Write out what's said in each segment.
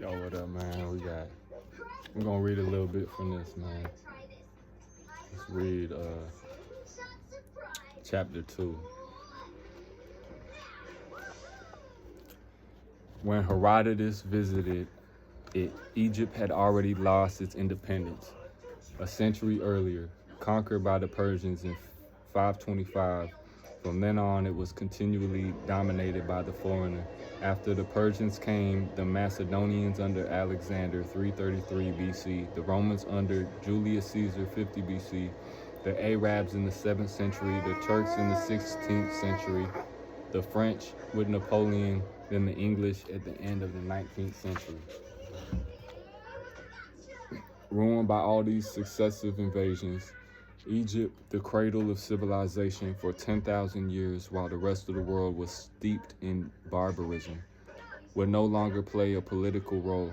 Yo, what up, man? I'm gonna read a little bit from this, man. Let's read chapter 2. When Herodotus visited it, Egypt had already lost its independence a century earlier, conquered by the Persians in 525. From then on, it was continually dominated by the foreigner. After the Persians came the Macedonians under Alexander, 333 BC, the Romans under Julius Caesar, 50 BC, the Arabs in the 7th century, the Turks in the 16th century, the French with Napoleon, then the English at the end of the 19th century. Ruined by all these successive invasions, Egypt, the cradle of civilization for 10,000 years while the rest of the world was steeped in barbarism, would no longer play a political role.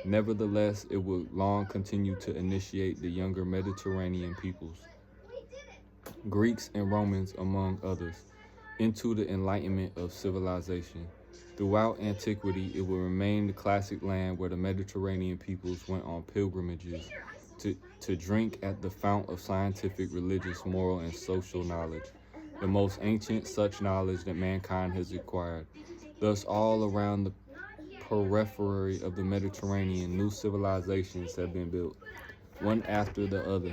Nevertheless, it would long continue to initiate the younger Mediterranean peoples, Greeks and Romans among others, into the enlightenment of civilization. Throughout antiquity, it will remain the classic land where the Mediterranean peoples went on pilgrimages to drink at the fount of scientific, religious, moral, and social knowledge, the most ancient such knowledge that mankind has acquired. Thus, all around the periphery of the Mediterranean, new civilizations have been built, one after the other,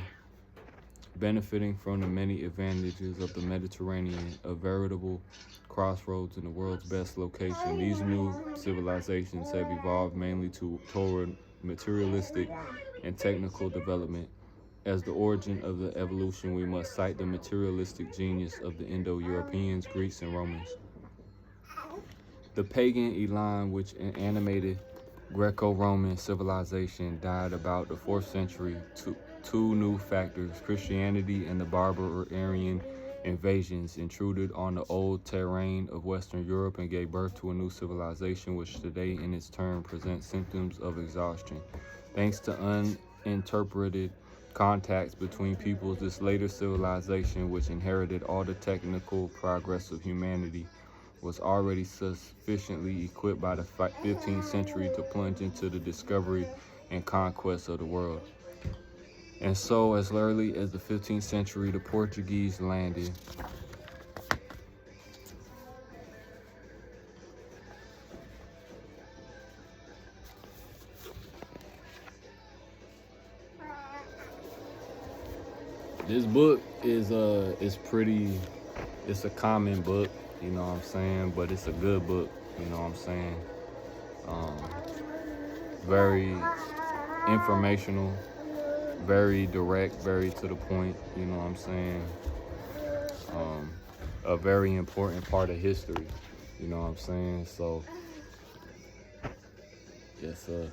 benefiting from the many advantages of the Mediterranean, a veritable crossroads in the world's best location. These new civilizations have evolved mainly toward materialistic and technical development. As the origin of the evolution, we must cite the materialistic genius of the Indo-Europeans, Greeks, and Romans. The pagan elan which animated Greco-Roman civilization died about the 4th century. Two new factors, Christianity and the barbarian invasions, intruded on the old terrain of Western Europe and gave birth to a new civilization which today in its turn presents symptoms of exhaustion. Thanks to uninterpreted contacts between peoples, this later civilization, which inherited all the technical progress of humanity, was already sufficiently equipped by the 15th century to plunge into the discovery and conquest of the world. And so, as early as the 15th century, the Portuguese landed This book is it's a common book, you know what I'm saying, but it's a good book, you know what I'm saying. Very informational, very direct, very to the point, you know what I'm saying. A very important part of history, you know what I'm saying. So yes, sir.